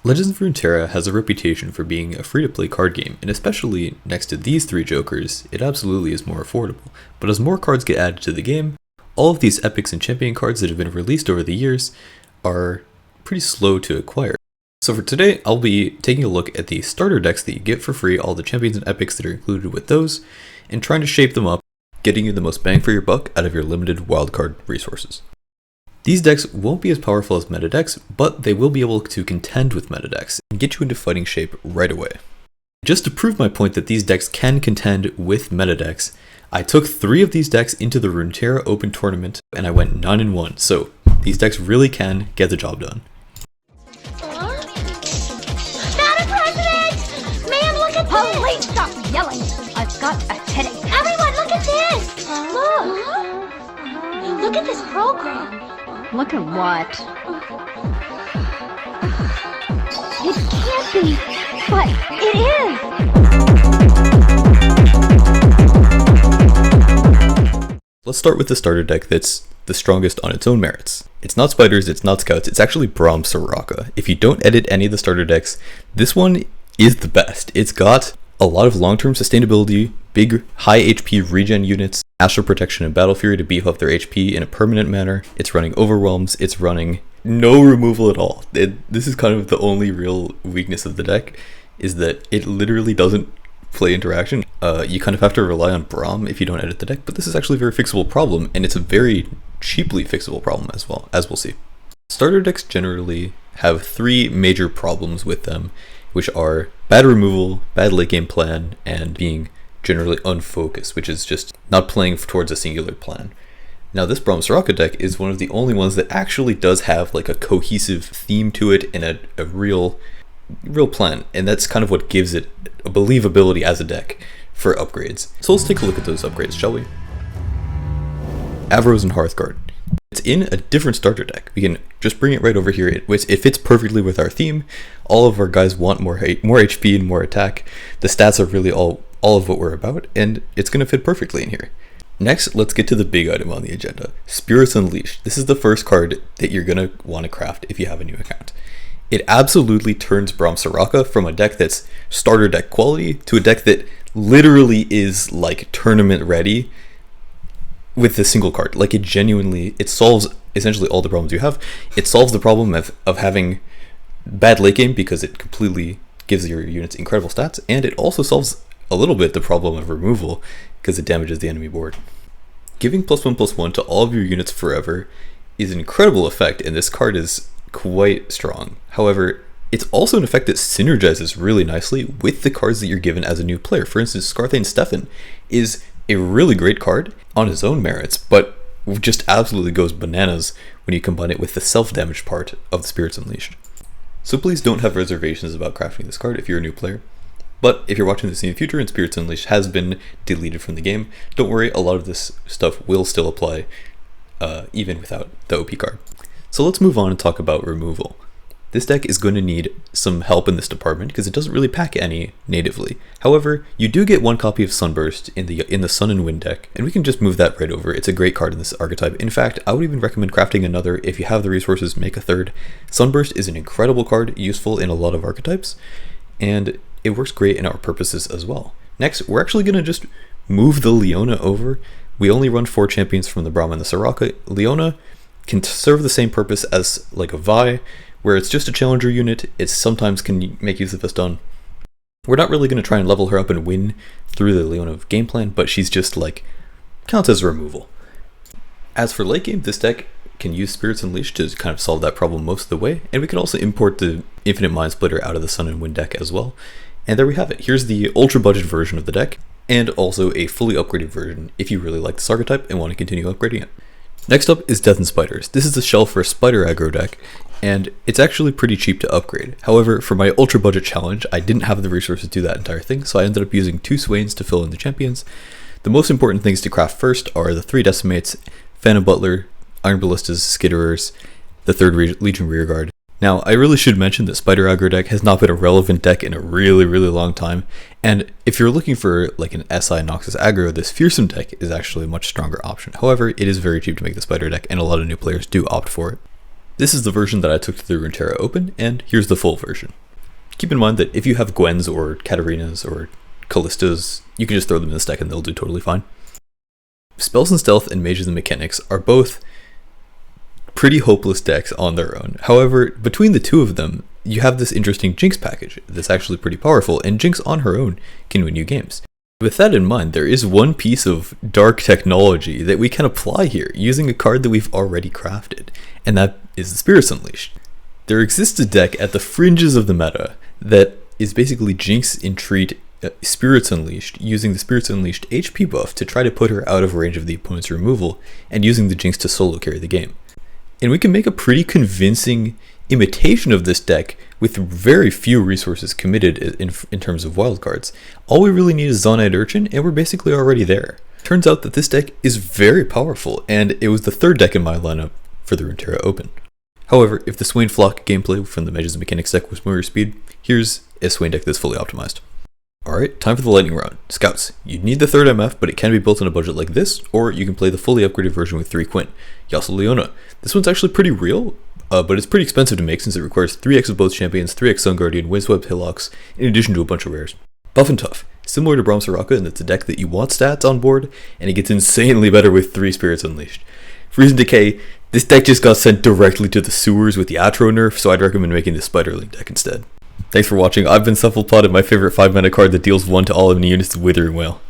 Legends of Runeterra has a reputation for being a free-to-play card game, and especially next to these three jokers, it absolutely is more affordable. But as more cards get added to the game, all of these epics and champion cards that have been released over the years are pretty slow to acquire. So for today, I'll be taking a look at the starter decks that you get for free, all the champions and epics that are included with those, and trying to shape them up, getting you the most bang for your buck out of your limited wildcard resources. These decks won't be as powerful as meta decks, but they will be able to contend with meta decks and get you into fighting shape right away. Just to prove my point that these decks can contend with meta decks, I took 3 of these decks into the Runeterra Open tournament and I went 9-1, so these decks really can get the job done. Madam President! Ma'am, look at this! Please stop yelling! I've got a headache. Everyone, look at this! Look! Look at this program. Look at what? It can't be, but it is! Let's start with the starter deck that's the strongest on its own merits. It's not spiders, it's not scouts, it's actually Braum Soraka. If you don't edit any of the starter decks, this one is the best. It's got a lot of long-term sustainability, big high HP regen units, Astral Protection and Battle Fury to beef up their HP in a permanent manner. It's running Overwhelms, it's running no removal at all. This is kind of the only real weakness of the deck, is that it literally doesn't play interaction. You kind of have to rely on Braum if you don't edit the deck, but this is actually a very fixable problem, and it's a very cheaply fixable problem as well, as we'll see. Starter decks generally have 3 major problems with them, which are bad removal, bad late game plan, and being generally unfocused, which is just not playing towards a singular plan. Now this Braum Soraka deck is one of the only ones that actually does have like a cohesive theme to it and a real plan, and that's kind of what gives it a believability as a deck for upgrades. So let's take a look at those upgrades, shall we? Avros and Hearthguard. It's in a different starter deck. We can just bring it right over here. It fits perfectly with our theme. All of our guys want more HP and more attack. The stats are really all of what we're about, and it's going to fit perfectly in here. Next, let's get to the big item on the agenda, Spirits Unleashed. This is the first card that you're going to want to craft if you have a new account. It absolutely turns Braum Soraka from a deck that's starter deck quality to a deck that literally is like tournament ready with a single card. Like it solves essentially all the problems you have. It solves the problem of having bad late game because it completely gives your units incredible stats, and it also solves a little bit the problem of removal because it damages the enemy board. Giving +1/+1 to all of your units forever is an incredible effect, and this card is quite strong. However, it's also an effect that synergizes really nicely with the cards that you're given as a new player. For instance, Scarthane Stefan is a really great card on his own merits, but just absolutely goes bananas when you combine it with the self-damage part of the Spirits Unleashed. So please don't have reservations about crafting this card if you're a new player. But if you're watching this in the future and Spirits Unleashed has been deleted from the game, don't worry, a lot of this stuff will still apply even without the OP card. So let's move on and talk about removal. This deck is going to need some help in this department because it doesn't really pack any natively. However, you do get 1 copy of Sunburst in the Sun and Wind deck, and we can just move that right over. It's a great card in this archetype. In fact, I would even recommend crafting another. If you have the resources, make a 3rd. Sunburst is an incredible card, useful in a lot of archetypes, and it works great in our purposes as well. Next, we're actually going to just move the Leona over. We only run 4 champions from the Braum and the Soraka. Leona can serve the same purpose as like a Vi, where it's just a challenger unit. It sometimes can make use of a stun. We're not really going to try and level her up and win through the Leona game plan, but she's just like counts as a removal. As for late game, this deck can use Spirits Unleashed to kind of solve that problem most of the way, and we can also import the Infinite Mind Splitter out of the Sun and Wind deck as well. And there we have it. Here's the ultra budget version of the deck, and also a fully upgraded version if you really like this archetype and want to continue upgrading it. Next up is Death and Spiders. This is the shell for a spider aggro deck, and it's actually pretty cheap to upgrade. However, for my ultra budget challenge, I didn't have the resources to do that entire thing, so I ended up using 2 Swains to fill in the champions. The most important things to craft first are the 3 Decimates, Phantom Butler, Iron Ballistas, Skitterers, the 3rd Legion Rearguard. Now, I really should mention that Spider Aggro deck has not been a relevant deck in a really long time, and if you're looking for like an SI Noxus aggro, this Fearsome deck is actually a much stronger option. However, it is very cheap to make the Spider deck, and a lot of new players do opt for it. This is the version that I took to the RUNETERRA Open, and here's the full version. Keep in mind that if you have Gwens or Katarinas or Kallistas, you can just throw them in the stack and they'll do totally fine. Spells and Stealth and Mages and Mechanics are both pretty hopeless decks on their own. However, between the two of them, you have this interesting Jinx package that's actually pretty powerful, and Jinx on her own can win you games. With that in mind, there is one piece of dark technology that we can apply here using a card that we've already crafted, and that is the Spirits Unleashed. There exists a deck at the fringes of the meta that is basically Jinx Entreat Spirits Unleashed, using the Spirits Unleashed HP buff to try to put her out of range of the opponent's removal, and using the Jinx to solo carry the game. And we can make a pretty convincing imitation of this deck with very few resources committed in terms of wildcards. All we really need is Zonite Urchin, and we're basically already there. Turns out that this deck is very powerful, and it was the third deck in my lineup for the RUNETERRA Open. However, if the Swain Flock gameplay from the Mages and Mechanics deck was more your speed, here's a Swain deck that's fully optimized. Alright, time for the lightning round. Scouts, you'd need the third MF, but it can be built on a budget like this, or you can play the fully upgraded version with 3 Quint. Yasuo Leona. This one's actually pretty real, but it's pretty expensive to make since it requires 3x of both champions, 3x Sun Guardian, Windswept Hillocks, in addition to a bunch of rares. Buff and Tough. Similar to Braum Soraka in that it's a deck that you want stats on board, and it gets insanely better with 3 Spirits Unleashed. Freeze and Decay. This deck just got sent directly to the sewers with the Atro nerf, so I'd recommend making the Spiderling deck instead. Thanks for watching. I've been Shufflepod, and my favorite 5-mana card that deals 1 to all enemy units is Withering Wail.